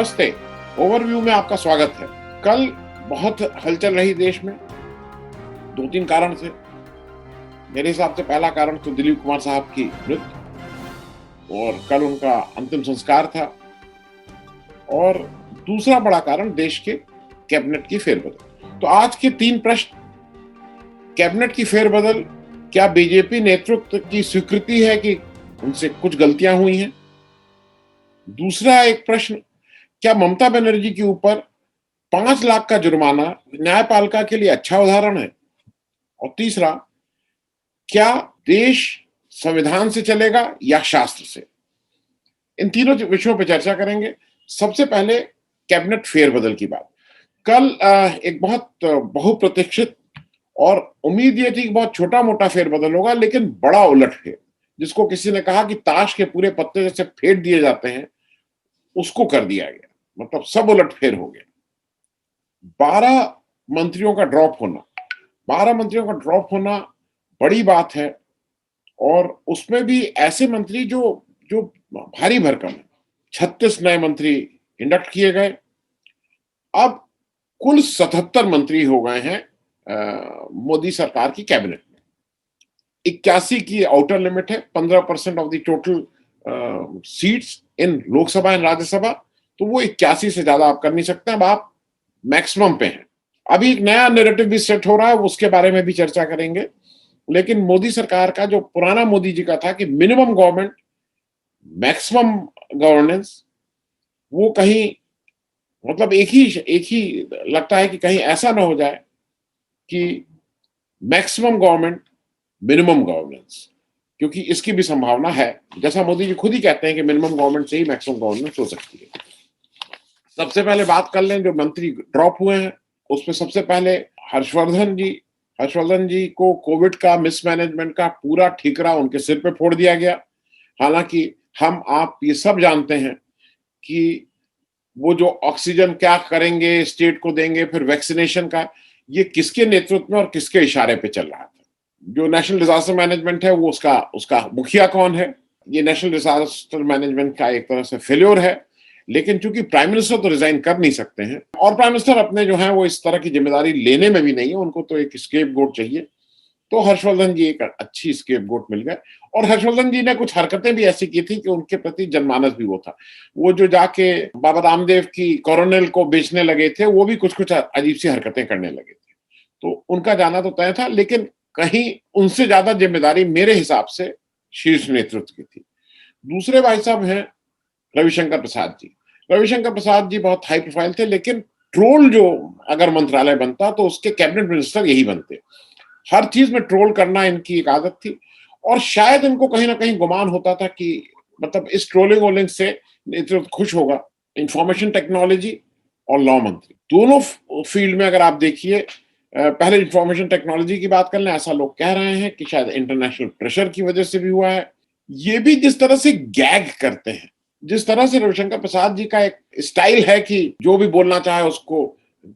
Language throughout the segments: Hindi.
नमस्ते। ओवरव्यू में आपका स्वागत है। कल बहुत हलचल रही देश में, दो तीन कारण थे। मेरे हिसाब से पहला कारण तो दिलीप कुमार साहब की मृत्यु और कल उनका अंतिम संस्कार था, और दूसरा बड़ा कारण देश के कैबिनेट की फेरबदल। तो आज के तीन प्रश्न: कैबिनेट की फेरबदल क्या बीजेपी नेतृत्व की स्वीकृति है कि उनसे कुछ गलतियां हुई हैं? दूसरा एक प्रश्न: क्या ममता बनर्जी के ऊपर 5 लाख का जुर्माना न्यायपालिका के लिए अच्छा उदाहरण है? और तीसरा, क्या देश संविधान से चलेगा या शास्त्र से? इन तीनों विषयों पर चर्चा करेंगे। सबसे पहले कैबिनेट फेरबदल की बात। कल एक बहुत बहुप्रतीक्षित और उम्मीद ये थी कि बहुत छोटा मोटा फेरबदल होगा, लेकिन बड़ा उलटफेर, जिसको किसी ने कहा कि ताश के पूरे पत्ते जैसे फेंट दिए जाते हैं, उसको कर दिया गया। मतलब सब उलटफेर हो गया। 12 मंत्रियों का ड्रॉप होना 12 मंत्रियों का ड्रॉप होना बड़ी बात है, और उसमें भी ऐसे मंत्री जो जो भारी भरकम है। 36 नए मंत्री इंडक्ट किए गए। अब कुल 77 मंत्री हो गए हैं मोदी सरकार की कैबिनेट में। 81 की आउटर लिमिट है, 15% of the total seats in Lok Sabha and Rajya Sabha. तो वो 81 से ज्यादा आप कर नहीं सकते, अब आप मैक्सिमम पे हैं। अभी एक नया नैरेटिव भी सेट हो रहा है, उसके बारे में भी चर्चा करेंगे। लेकिन मोदी सरकार का जो पुराना मोदी जी का था कि मिनिमम गवर्नमेंट मैक्सिमम गवर्नेंस, वो कहीं मतलब एक ही लगता है कि कहीं ऐसा ना हो जाए कि मैक्सिमम गवर्नमेंट मिनिमम गवर्नेंस, क्योंकि इसकी भी संभावना है। जैसा मोदी जी खुद ही कहते हैं कि मिनिमम गवर्नमेंट से ही मैक्सिमम गवर्नेंस हो सकती है। सबसे पहले बात कर लें जो मंत्री ड्रॉप हुए हैं, उसमें सबसे पहले हर्षवर्धन जी को कोविड का मिसमैनेजमेंट का पूरा ठीकरा उनके सिर पे फोड़ दिया गया। हालांकि हम आप ये सब जानते हैं कि वो जो ऑक्सीजन क्या करेंगे, स्टेट को देंगे, फिर वैक्सीनेशन का, ये किसके नेतृत्व में और किसके इशारे पे चल रहा था? जो नेशनल डिजास्टर मैनेजमेंट है, वो उसका मुखिया कौन है? ये नेशनल डिजास्टर मैनेजमेंट का एक तरह से फेल्योर है। लेकिन चूंकि प्राइम मिनिस्टर तो रिजाइन कर नहीं सकते हैं, और प्राइम मिनिस्टर अपने जो है वो इस तरह की जिम्मेदारी लेने में भी नहीं है, उनको तो एक स्केपगोट चाहिए। तो हर्षवर्धन जी एक अच्छी स्केपगोट मिल गए। और हर्षवर्धन जी ने कुछ हरकतें भी ऐसी की थी कि उनके प्रति जनमानस भी वो था। वो जो जाके बाबा रामदेव की कोरोनिल को बेचने लगे थे, वो भी कुछ कुछ अजीब सी हरकतें करने लगे थे। तो उनका जाना तो तय था, लेकिन कहीं उनसे ज्यादा जिम्मेदारी मेरे हिसाब से शीर्ष नेतृत्व की थी। दूसरे भाई साहब हैं रविशंकर प्रसाद जी। रविशंकर प्रसाद जी बहुत हाई प्रोफाइल थे, लेकिन ट्रोल जो अगर मंत्रालय बनता तो उसके कैबिनेट मिनिस्टर यही बनते। हर चीज में ट्रोल करना इनकी एक आदत थी, और शायद इनको कहीं ना कहीं गुमान होता था कि मतलब इस ट्रोलिंग वोलिंग से नेतृत्व खुश होगा। इंफॉर्मेशन टेक्नोलॉजी और लॉ मंत्री, दोनों फील्ड में अगर आप देखिए, पहले इंफॉर्मेशन टेक्नोलॉजी की बात कर लें, ऐसा लोग कह रहे हैं कि शायद इंटरनेशनल प्रेशर की वजह से भी हुआ है। ये भी जिस तरह से गैग करते हैं, जिस तरह से रविशंकर प्रसाद जी का एक स्टाइल है कि जो भी बोलना चाहे उसको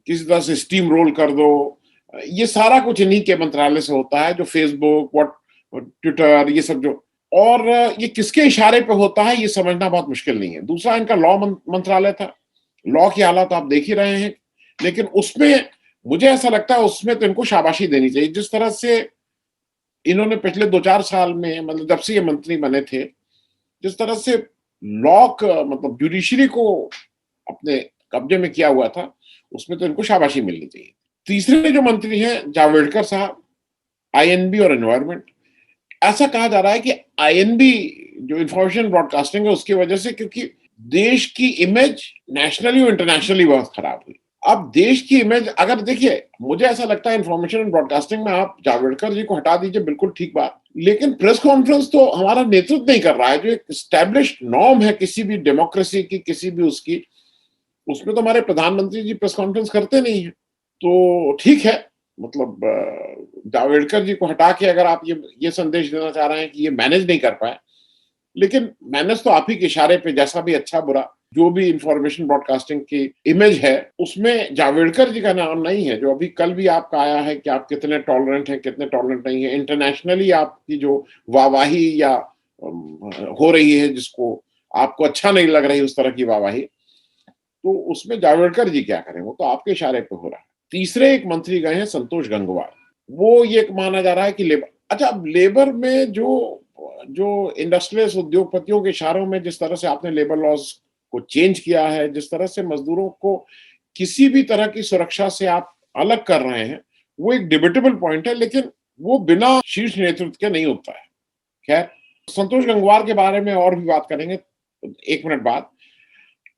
किसी तरह से स्टीम रोल कर दो, ये सारा कुछ इन्हीं के मंत्रालय से होता है। जो फेसबुक, ट्विटर, ये सब जो, और ये किसके इशारे पे होता है ये समझना बहुत मुश्किल नहीं है। दूसरा इनका लॉ मंत्रालय था। लॉ की हालत आप देख ही रहे हैं, लेकिन उसमें मुझे ऐसा लगता है उसमें तो इनको शाबाशी देनी चाहिए। जिस तरह से इन्होंने पिछले 2-4 साल में, मतलब जब से ये मंत्री बने थे, जिस तरह से लॉ मतलब जुडिशरी को अपने कब्जे में किया हुआ था, उसमें तो इनको शाबाशी मिलनी चाहिए। तीसरे जो मंत्री हैं जावड़ेकर साहब, आईएनबी और एनवायरमेंट। ऐसा कहा जा रहा है कि आईएनबी जो इंफॉर्मेशन ब्रॉडकास्टिंग है उसकी वजह से, क्योंकि देश की इमेज नेशनली और इंटरनेशनली बहुत खराब हुई। अब देश की इमेज, अगर देखिए, मुझे ऐसा लगता है इंफॉर्मेशन एंड ब्रॉडकास्टिंग में आप जावड़ेकर जी को हटा दीजिए, बिल्कुल ठीक बात, लेकिन प्रेस कॉन्फ्रेंस तो हमारा नेतृत्व नहीं कर रहा है, जो एक एस्टैब्लिश्ड नॉर्म है किसी भी डेमोक्रेसी की, किसी भी उसकी, उसमें तो हमारे प्रधानमंत्री जी प्रेस कॉन्फ्रेंस करते नहीं है। तो ठीक है, मतलब जावड़ेकर जी को हटा के अगर आप ये संदेश देना चाह रहे हैं कि ये मैनेज नहीं कर पाए, लेकिन मैनेज तो आप ही के इशारे पे, जैसा भी अच्छा बुरा जो भी इंफॉर्मेशन ब्रॉडकास्टिंग की इमेज है, उसमें जावड़ेकर जी का नाम नहीं है। जो अभी कल भी आपका आया है कि आप कितने टॉलरेंट हैं, कितने टॉलरेंट नहीं है। इंटरनेशनली आपकी जो वाहवाही या हो रही है, जिसको आपको अच्छा नहीं लग रही उस तरह की वाहवाही, तो उसमें जावड़ेकर जी क्या करें, वो तो आपके इशारे पे हो रहा है। तीसरे एक मंत्री गए हैं संतोष गंगवार, वो ये माना जा रहा है कि लेबर, अच्छा अब लेबर में जो जो इंडस्ट्रियलिस्ट उद्योगपतियों के इशारों में जिस तरह से आपने लेबर लॉज को चेंज किया है, जिस तरह से मजदूरों को किसी भी तरह की सुरक्षा से आप अलग कर रहे हैं, वो एक डिबेटेबल पॉइंट है, लेकिन वो बिना शीर्ष नेतृत्व के नहीं होता है। खैर, संतोष गंगवार के बारे में और भी बात करेंगे 1 मिनट बाद।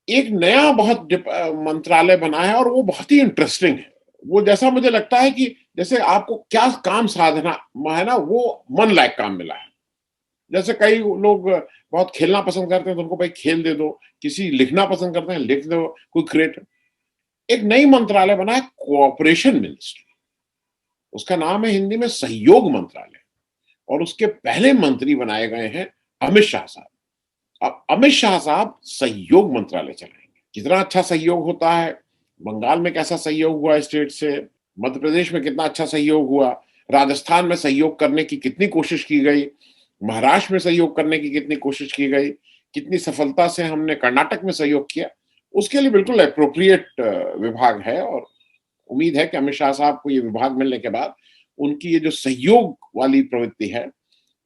एक नया बहुत मंत्रालय बना है और वो बहुत ही इंटरेस्टिंग है। वो जैसा मुझे लगता है कि जैसे आपको क्या काम साधना है ना, वो मन लायक काम मिला है। जैसे कई लोग बहुत खेलना पसंद करते हैं तो उनको भाई खेल दे दो, किसी लिखना पसंद करते हैं लिख दो, कोई क्रिएटर। एक नई मंत्रालय बना है कोऑपरेशन मिनिस्ट्री, उसका नाम है हिंदी में सहयोग मंत्रालय, और उसके पहले मंत्री बनाए गए हैं अमित शाह साहब। अब अमित शाह साहब सहयोग मंत्रालय चलाएंगे। कितना अच्छा सहयोग होता है, बंगाल में कैसा सहयोग हुआ स्टेट से, मध्य प्रदेश में कितना अच्छा सहयोग हुआ, राजस्थान में सहयोग करने की कितनी कोशिश की गई, महाराष्ट्र में सहयोग करने की कितनी कोशिश की गई, कितनी सफलता से हमने कर्नाटक में सहयोग किया, उसके लिए बिल्कुल अप्रोप्रिएट विभाग है। और उम्मीद है कि अमित शाह साहब को ये विभाग मिलने के बाद उनकी ये जो सहयोग वाली प्रवृत्ति है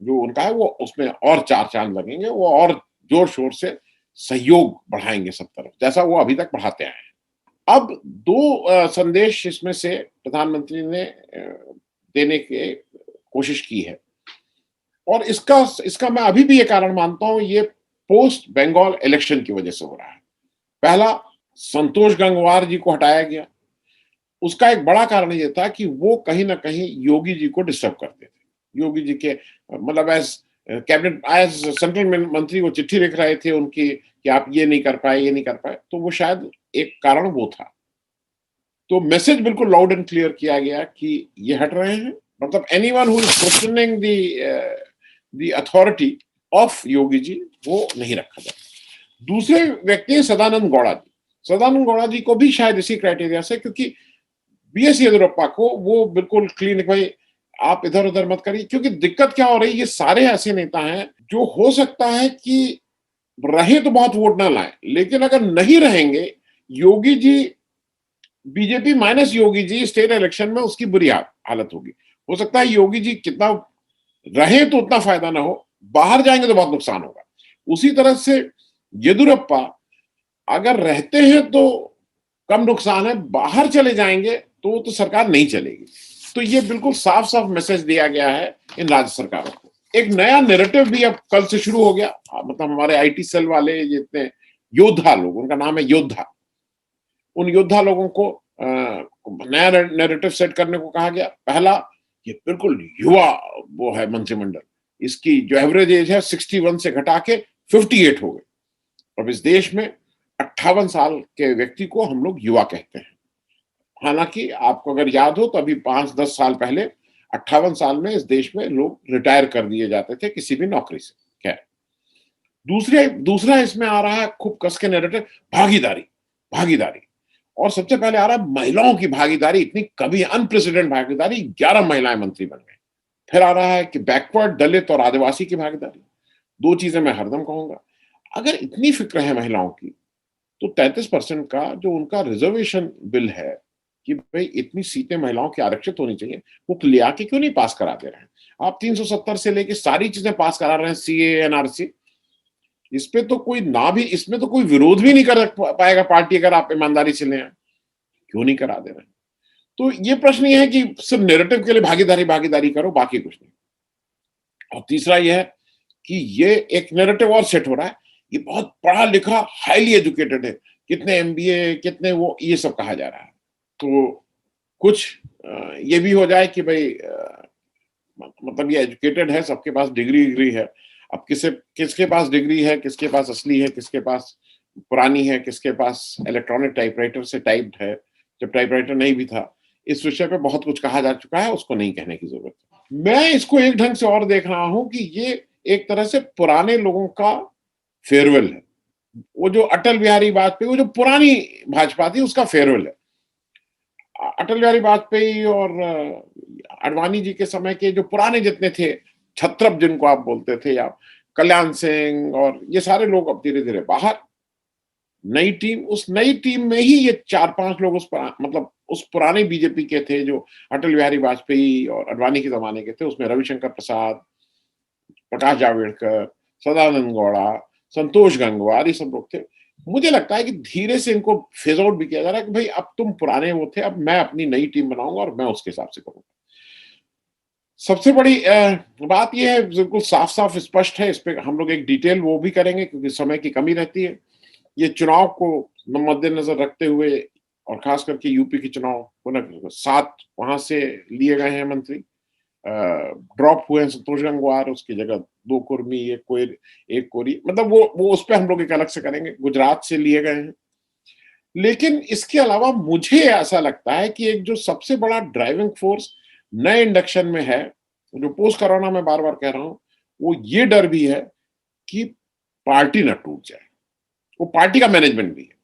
जो उनका है, वो उसमें और चार चांद लगेंगे, वो और जोर शोर से सहयोग बढ़ाएंगे सब तरफ, जैसा वो अभी तक बढ़ाते आए हैं। अब दो संदेश इसमें से प्रधानमंत्री ने देने की कोशिश की है, और इसका मैं अभी भी ये कारण मानता हूं, ये पोस्ट बंगाल इलेक्शन की वजह से हो रहा है। पहला, संतोष गंगवार जी को हटाया गया, उसका एक बड़ा कारण ये था कि वो कहीं ना कहीं योगी जी को डिस्टर्ब करते थे। योगी जी के मतलब एज कैबिनेट, एज सेंट्रल मंत्री वो चिट्ठी लिख रहे थे उनकी कि आप ये नहीं कर पाए, ये नहीं कर पाए, तो वो शायद एक कारण वो था। तो मैसेज बिल्कुल लाउड एंड क्लियर किया गया कि ये हट रहे हैं, मतलब anyone who is questioning the authority of Yogi ji, वो नहीं रखा जाए। दूसरे व्यक्ति हैं सदानंद गौड़ा जी। सदानंद गौड़ा जी को भी शायद इसी क्राइटेरिया से, क्योंकि बीएस येदियुरप्पा को वो बिल्कुल क्लीन, भाई आप इधर उधर मत करिए, क्योंकि दिक्कत क्या हो रही है, ये सारे ऐसे नेता हैं जो हो सकता है कि रहे तो बहुत वोट ना लाए, लेकिन अगर नहीं रहेंगे, Yogi ji, BJP minus Yogi ji state election में उसकी बुरी हालत होगी। हो सकता है योगी जी कितना रहे तो उतना फायदा ना हो, बाहर जाएंगे तो बहुत नुकसान होगा। उसी तरह से येदियुरप्पा अगर रहते हैं तो कम नुकसान है, बाहर चले जाएंगे तो सरकार नहीं चलेगी। तो ये बिल्कुल साफ साफ मैसेज दिया गया है इन राज्य सरकारों को। एक नया नैरेटिव भी अब कल से शुरू हो गया, मतलब हमारे आईटी सेल वाले जितने योद्धा लोग, उनका नाम है योद्धा, उन योद्धा लोगों को नया नैरेटिव सेट करने को कहा गया। पहला, ये बिल्कुल युवा वो है मंत्रिमंडल, इसकी जो एवरेज एज है 61 से घटा के 58 हो गई। अब इस देश में 58 साल के व्यक्ति को हम लोग युवा कहते हैं। हालांकि आपको अगर याद हो तो अभी 5-10 साल पहले 58 साल में इस देश में लोग रिटायर कर दिए जाते थे किसी भी नौकरी से। खैर, दूसरा इसमें आ रहा है खूब कस के नैरेटिव, भागीदारी। भागीदारी, और सबसे पहले आ रहा है महिलाओं की भागीदारी, इतनी कभी अनप्रेसिडेंट भागीदारी, 11 महिलाएं मंत्री बन गई। फिर आ रहा है कि बैकवर्ड, दलित और आदिवासी की भागीदारी। दो चीजें मैं हरदम कहूंगा, अगर इतनी फिक्र है महिलाओं की, तो 33% का जो उनका रिजर्वेशन बिल है कि भाई इतनी सीटें महिलाओं की आरक्षित होनी चाहिए, वो ले आके क्यों नहीं पास करा दे रहे हैं? आप 370 से लेके सारी चीजें पास करा रहे हैं, सीए, एनआरसी, इस पे तो कोई ना भी, इसमें तो कोई विरोध भी नहीं कर पाएगा पार्टी अगर आप ईमानदारी से ले आए, क्यों नहीं करा दे रहे हैं? तो ये प्रश्न ये है कि सिर्फ नैरेटिव के लिए भागीदारी भागीदारी करो, बाकी कुछ नहीं। और तीसरा ये है कि ये एक नैरेटिव और सेट हो रहा है, ये बहुत पढ़ा लिखा, हाईली एजुकेटेड है, कितने एमबीए, कितने वो, ये सब कहा जा रहा है। तो कुछ ये भी हो जाए कि भाई मतलब ये एजुकेटेड है, सबके पास डिग्री है। अब किसके पास डिग्री है, किसके पास असली है, किसके पास पुरानी है, किसके पास इलेक्ट्रॉनिक टाइपराइटर से टाइप्ड है, जब टाइपराइटर नहीं भी था। इस विषय पे बहुत कुछ कहा जा चुका है, उसको नहीं कहने की जरूरत है। मैं इसको एक ढंग से और देख रहा हूं कि ये एक तरह से पुराने लोगों का फेयरवेल है। वो जो अटल बिहारी वाजपेयी, वो जो पुरानी भाजपा थी, उसका फेयरवेल है। अटल बिहारी वाजपेयी और अडवाणी जी के समय के जो पुराने जितने थे, छत्रप जिनको आप बोलते थे, या कल्याण सिंह, और ये सारे लोग अब धीरे धीरे बाहर, नई टीम, उस नई टीम में ही ये 4-5 लोग मतलब उस पुराने बीजेपी के थे जो अटल बिहारी वाजपेयी और अडवाणी के ज़माने के थे। उसमें रविशंकर प्रसाद, प्रकाश जावड़ेकर, सदानंद गौड़ा, संतोष गंगवार, ये सब लोग थे। मुझे लगता है कि धीरे से इनको फेज आउट भी किया जा रहा है कि भाई अब तुम पुराने वो थे, अब मैं अपनी नई टीम बनाऊंगा और मैं उसके हिसाब से करूंगा। सबसे बड़ी बात ये है, बिल्कुल साफ-साफ स्पष्ट है, इस पे हम लोग एक डिटेल वो भी करेंगे क्योंकि समय की कमी रहती है। ये चुनाव को मद्देनजर रखते हुए और खास करके यूपी के चुनाव को 7 वहां से लिए गए हैं मंत्री, ड्रॉप हुए हैं संतोष गंगवार, उसकी जगह 2 कुर्मी, 1 कोरी, मतलब वो उस पे हम लोग एक अलग से करेंगे। गुजरात से लिए गए हैं। लेकिन इसके अलावा मुझे ऐसा लगता है कि एक जो सबसे बड़ा ड्राइविंग फोर्स नए इंडक्शन में है, जो पोस्ट कोरोना में बार-बार कह रहा हूं, वो ये डर भी है कि पार्टी ना टूट जाए। वो पार्टी का मैनेजमेंट भी है।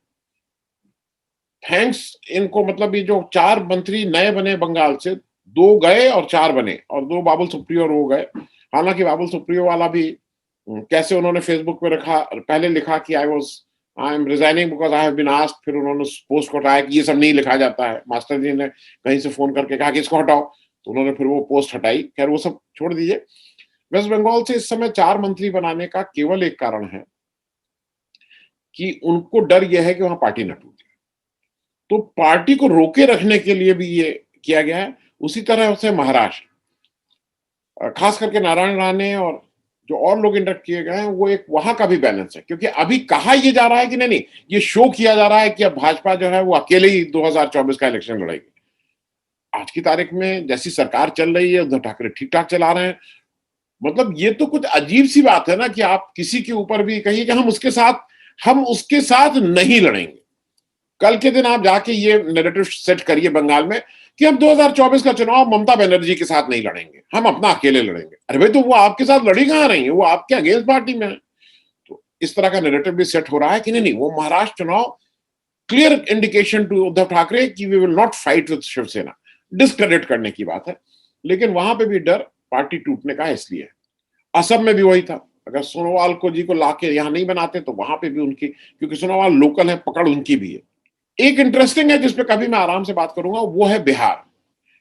थैंक्स इनको, मतलब ये जो 4 मंत्री नए बने बंगाल से, 2 गए और 4 बने और 2 बाबुल सुप्रियो और वो गए। हालांकि बाबुल सुप्रियो वाला भी कैसे उन्होंने फेसबुक पे रखा, पहले लिखा कि I am resigning because I have been asked, फिर उन्होंने पोस्ट को हटाया कि ये सब नहीं लिखा जाता है। मास्टर जी ने कहीं से फोन करके कहा कि इसको हटाओ, तो उन्होंने फिर वो पोस्ट हटाई। खैर वो सब छोड़ दीजिए। वेस्ट बंगाल से इस समय 4 मंत्री बनाने का केवल एक कारण है कि उनको डर यह है कि वहां पार्टी न टूटे, तो पार्टी को रोके रखने के लिए भी ये किया गया है। उसी तरह से महाराष्ट्र, खास करके नारायण राणे और जो और लोग इंडक्ट किए गए हैं, वो एक वहां का भी बैलेंस है, क्योंकि अभी कहा यह जा रहा है कि नहीं, ये शो किया जा रहा है कि अब भाजपा जो है वो अकेले ही 2024 का इलेक्शन लड़ेगी। आज की तारीख में जैसी सरकार चल रही है, उद्धव ठाकरे ठीक ठाक चला रहे हैं। मतलब ये तो कुछ अजीब सी बात है ना कि आप किसी के ऊपर भी कहिए कि हम उसके साथ नहीं लड़ेंगे। कल के दिन आप जाके ये नैरेटिव सेट करिए बंगाल में कि हम 2024 का चुनाव ममता बनर्जी के साथ नहीं लड़ेंगे, हम अपना अकेले लड़ेंगे। अरे भाई, तो वो आपके साथ लड़ी कहां रही है, वो आपके अगेंस्ट पार्टी में है। तो इस तरह का नैरेटिव भी सेट हो रहा है कि नहीं, वो महाराष्ट्र चुनाव clear indication to Uddhav Thackeray कि we will not fight with Shiv Sena, discredit करने की बात है। लेकिन वहां पे भी डर पार्टी टूटने का इसलिए। असम में भी वही था, अगर सोनोवाल को जी को लाके यहां नहीं बनाते तो वहां पे भी उनकी, क्योंकि सोनोवाल लोकल है, पकड़ उनकी भी है। एक इंटरेस्टिंग है जिसपे कभी मैं आराम से बात करूंगा, वो है बिहार।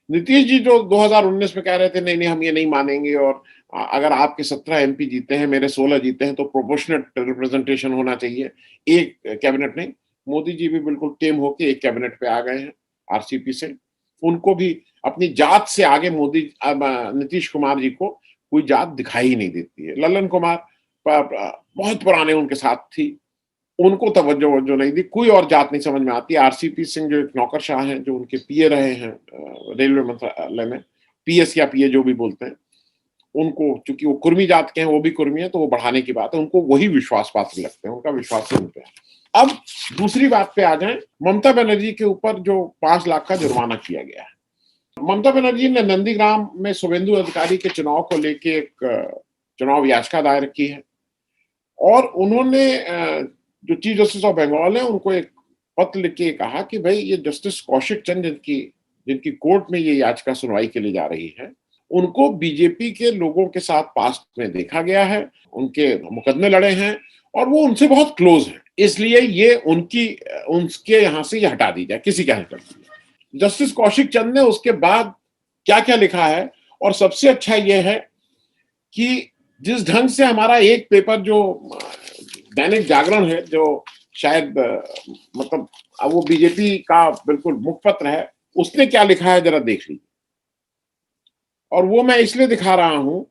नीतीश जी जो 2019 में कह रहे थे नहीं नहीं हम ये नहीं मानेंगे, और अगर आपके 17 एमपी जीते हैं, मेरे 16 जीते हैं, तो प्रोपोर्शनेट रिप्रेजेंटेशन होना चाहिए, एक कैबिनेट नहीं। मोदी जी भी बिल्कुल टेम होके एक कैबिनेट पे आ गए हैं आरसीपी से। उनको भी अपनी जात से आगे नीतीश कुमार जी को कोई जात दिखाई ही नहीं देती है। ललन कुमार बहुत पुराने उनके साथ थी, उनको तवज्जो नहीं दी। कोई और जात नहीं समझ में आती। आरसीपी सिंह जो एक नौकरशाह हैं, जो उनके पीए रहे हैं रेलवे मंत्रालय में, पीएस या पीए जो भी बोलते हैं, उनको चूंकि वो कुर्मी जात के हैं, वो भी कुर्मी है, तो वो बढ़ाने की बात है, उनको वही विश्वास पात्र लगते हैं, उनका विश्वास ही उन पे है। अब दूसरी बात पे आ जाए, ममता बनर्जी के ऊपर जो 5 लाख का जुर्माना किया गया है। ममता बनर्जी ने नंदीग्राम में शुभेंदु अधिकारी के चुनाव को लेके एक चुनाव याचिका दायर की है, और उन्होंने जो चीफ जस्टिस ऑफ बंगाल है उनको एक पत्र लिख के कहा कि भाई ये जस्टिस कौशिक चंद जिनकी कोर्ट में ये याचिका सुनवाई के लिए जा रही है, उनको बीजेपी के लोगों के साथ पास्ट में देखा गया है, उनके मुकदमे लड़े हैं और वो उनसे बहुत क्लोज है, इसलिए ये उनके यहां से ये हटा दी जाए, किसी के हटा दी जाए। जस्टिस कौशिक चंद ने उसके बाद क्या क्या लिखा है, और सबसे अच्छा यह है कि जिस ढंग से हमारा एक पेपर जो दैनिक जागरण है, जो शायद मतलब वो बीजेपी का बिल्कुल मुखपत्र है, उसने क्या लिखा है जरा देख लीजिए। और वो मैं इसलिए दिखा रहा हूं,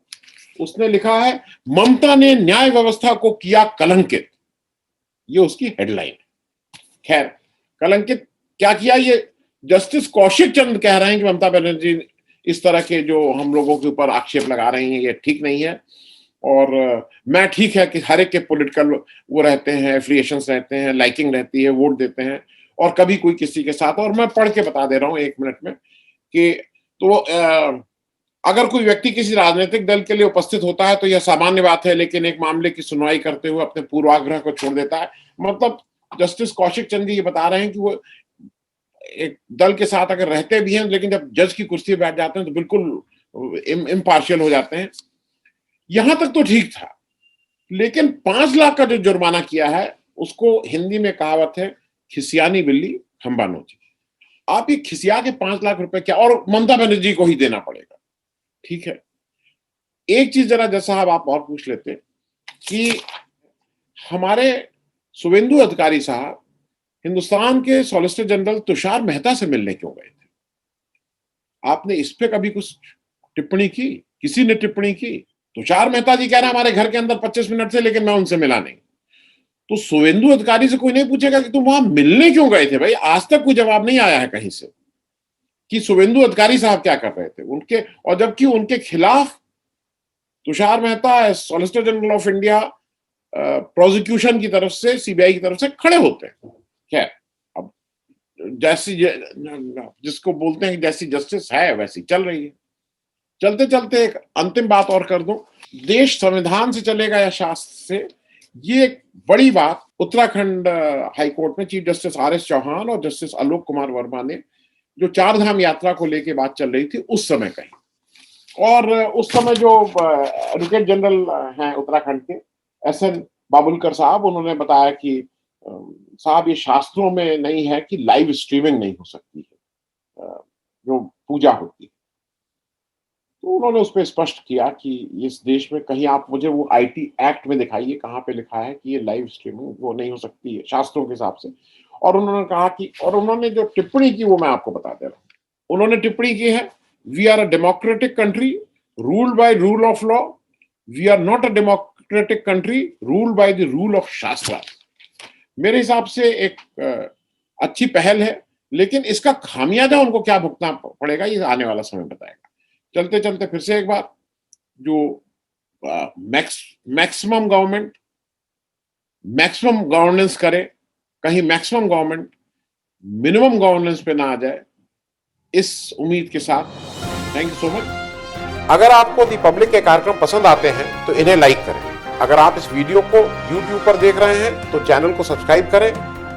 उसने लिखा है ममता ने न्याय व्यवस्था को किया कलंकित, ये उसकी हेडलाइन है। खैर, कलंकित क्या किया, ये जस्टिस कौशिक चंद कह रहे हैं कि ममता बनर्जी इस तरह के जो हम लोगों के ऊपर आक्षेप लगा रही हैं, ये ठीक नहीं है। और मैं ठीक है कि हर एक के पॉलिटिकल वो रहते हैं, एफिलिएशंस रहते हैं, लाइकिंग रहती है, वोट देते हैं, और कभी कोई किसी के साथ। और मैं पढ़ के बता दे रहा हूं 1 मिनट में कि तो अगर कोई व्यक्ति किसी राजनीतिक दल के लिए उपस्थित होता है तो यह सामान्य बात है, लेकिन एक मामले की सुनवाई करते हुए अपने पूर्वाग्रह को छोड़ देता है। मतलब जस्टिस कौशिक चंद जी ये बता रहे हैं कि वो एक दल के साथ अगर रहते भी हैं, लेकिन जब जज की कुर्सी पर बैठ जाते हैं तो बिल्कुल इम्पार्शियल हो जाते हैं। यहां तक तो ठीक था, लेकिन 5 लाख का जो जुर्माना किया है, उसको हिंदी में कहावत है, खिसियानी बिल्ली खंबा नोची। आप ये खिसिया के 5 लाख रुपए क्या, और ममता बनर्जी को ही देना पड़ेगा, ठीक है। एक चीज जरा जज साहब आप और पूछ लेते कि हमारे शुभेंदु अधिकारी साहब हिंदुस्तान के सॉलिसिटर जनरल तुषार मेहता से मिलने क्यों गए थे? आपने इस पे कभी कुछ टिप्पणी की? किसी ने टिप्पणी की? तुषार मेहता जी कह रहे हैं हमारे घर के अंदर 25 मिनट से, लेकिन मैं उनसे मिला नहीं। तो शुभेंदु अधिकारी से कोई नहीं पूछेगा कि तुम वहां मिलने क्यों गए थे? भाई आज तक कोई जवाब नहीं आया है कहीं से कि शुभेंदु अधिकारी साहब क्या कर रहे थे उनके, और जबकि उनके खिलाफ Tushar Mehta solicitor general of India prosecution की तरफ से, सीबीआई की तरफ से खड़े होते हैं। खैर, अब जैसी जिसको बोलते हैं जैसी जस्टिस है वैसी चल रही है। चलते चलते एक अंतिम बात और कर दूं, देश संविधान से चलेगा या शास्त्र से, ये एक बड़ी बात उत्तराखंड हाईकोर्ट में चीफ जस्टिस आर.एस. चौहान और जस्टिस आलोक कुमार वर्मा ने जो 4 धाम यात्रा को लेके बात चल रही थी उस समय कही। और उस समय जो एडवोकेट जनरल हैं उत्तराखंड के एस.एन. बाबुलकर साहब, उन्होंने बताया कि साहब ये शास्त्रों में नहीं है कि लाइव स्ट्रीमिंग नहीं हो सकती है जो पूजा होती है। तो उन्होंने उस पर स्पष्ट किया कि इस देश में कहीं आप मुझे वो आईटी एक्ट में दिखाइए कहाँ पे लिखा है कि ये लाइव स्ट्रीमिंग वो नहीं हो सकती है शास्त्रों के हिसाब से। और उन्होंने कहा कि, और उन्होंने जो टिप्पणी की वो मैं आपको बता दे रहा हूँ। उन्होंने टिप्पणी की है, we are a democratic country ruled by rule of law, we are not a democratic country ruled by the rule of shastra. मेरे हिसाब से एक अच्छी पहल है, लेकिन इसका खामियाजा उनको क्या भुगतना पड़ेगा ये आने वाला समय बताएगा। चलते चलते फिर से एक बार, जो मैक्सिमम गवर्नमेंट मैक्सिमम गवर्नेंस करे, कहीं मैक्सिमम गवर्नमेंट मिनिमम गवर्नेंस पे ना आ जाए, इस उम्मीद के साथ थैंक यू सो मच। अगर आपको दी पब्लिक के कार्यक्रम पसंद आते हैं तो इन्हें लाइक करें। अगर आप इस वीडियो को YouTube पर देख रहे हैं तो चैनल को सब्सक्राइब करें,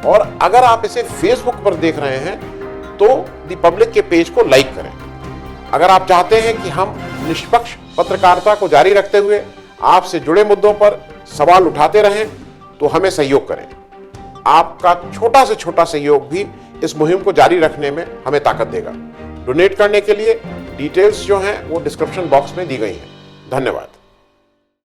और अगर आप इसे Facebook पर देख रहे हैं तो दी पब्लिक के पेज को लाइक करें। अगर आप चाहते हैं कि हम निष्पक्ष पत्रकारिता को जारी रखते हुए आपसे जुड़े मुद्दों पर सवाल उठाते रहें तो हमें सहयोग करें। आपका छोटा से छोटा सहयोग भी इस मुहिम को जारी रखने में हमें ताकत देगा। डोनेट करने के लिए डिटेल्स जो हैं वो डिस्क्रिप्शन बॉक्स में दी गई हैं। धन्यवाद।